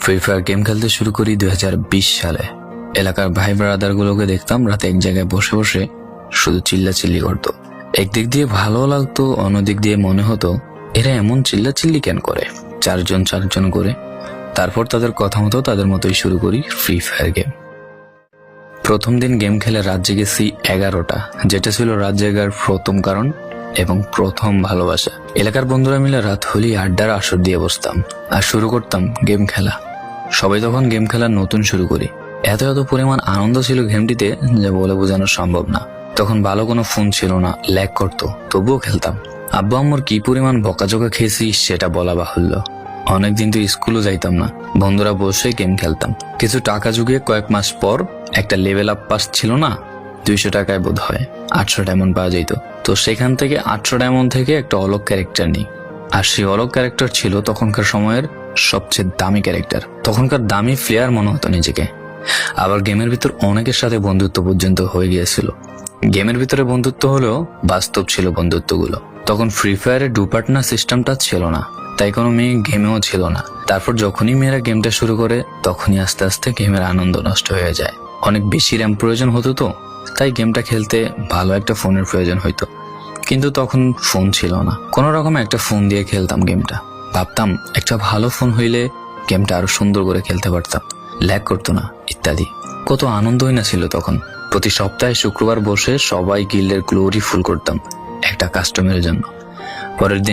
Free fire game খেলতে শুরু করি 2020 সালে। এলাকার ভাই ব্রাদার গুলোকে দেখতাম রাতে এক জায়গায় বসে বসে শুধু চিল্লাচিল্লি করতো। একদিক দিয়ে ভালো লাগতো, অন্যদিক দিয়ে মনে হতো এরা এমন চিল্লাচিল্লি কেন করে, চারজন করে। তারপর তাদের কথা মতো তাদের মতোই শুরু করি ফ্রি ফায়ার গেম। প্রথম দিন গেম খেলে রাত জেগেছি 11টা, যেটা ছিল রাত জায়গার প্রথম কারণ এবং প্রথম ভালোবাসা। এলাকার বন্ধুরা মিলে রাত হলেই আড্ডার আসর দিয়ে বসতাম আর শুরু করতাম গেম খেলা। সবাই তখন গেম খেলা নতুন শুরু করি। এত পরিমাণ আনন্দ ছিল গেমটিতে যে বলে বোঝানো সম্ভব না। তখন ভালো কোনো ফোন ছিল না, ল্যাগ করতো, তবুও খেলতাম। আব্বু আম্মুর কি পরিমাণ বকাঝকা খেয়েছি সেটা বলা বাহুল্য। অনেকদিন তো স্কুলও যাইতাম না, বন্ধুরা বসে গেম খেলতাম। কিছু টাকা জুগিয়ে কয়েক মাস পর একটা লেভেল আপ পাস ছিল না, 200 টাকায় বোধ হয় 800 ডায়মন্ড পাওয়া যেত। তো সেখান থেকে 800 ডায়মন্ড থেকে একটা অলগ ক্যারেক্টার নিই। আর সেই অলগ ক্যারেক্টার ছিল তখনকার সময়ের সবচেয়ে দামি ক্যারেক্টার। তখনকার দামি প্লেয়ার মনে হতো নিজেকে। আবার গেমের ভিতর অনেকের সাথে বন্ধুত্ব পর্যন্ত হয়ে গিয়েছিল। গেমের ভিতরে বন্ধুত্ব হলেও বাস্তব ছিল বন্ধুত্বগুলো। তখন ফ্রি ফায়ারে ডু পার্টনার সিস্টেমটা ছিল না, তাই কোনো মেয়ে গেমেও ছিল না। তারপর যখনই মেয়েরা গেমটা শুরু করে তখনই আস্তে আস্তে গেমের আনন্দ নষ্ট হয়ে যায়। অনেক বেশি র্যাম প্রয়োজন হতো, তো তাই গেমটা খেলতে ভালো একটা ফোনের প্রয়োজন হইতো। কিন্তু তখন ফোন ছিল না, কোনো রকম একটা ফোন দিয়ে খেলতাম গেমটা। ভাবতাম একটা ভালো ফোন হইলে গেমটা আরো সুন্দর করে খেলতে পারতাম, ল্যাগ করতো না ইত্যাদি। কত আনন্দই না ছিল তখন। প্রতি সপ্তাহে শুক্রবার বসে সবাই গিল্ডের গ্লোরি ফুল করতাম একটা কাস্টমারের জন্য। পরের দিন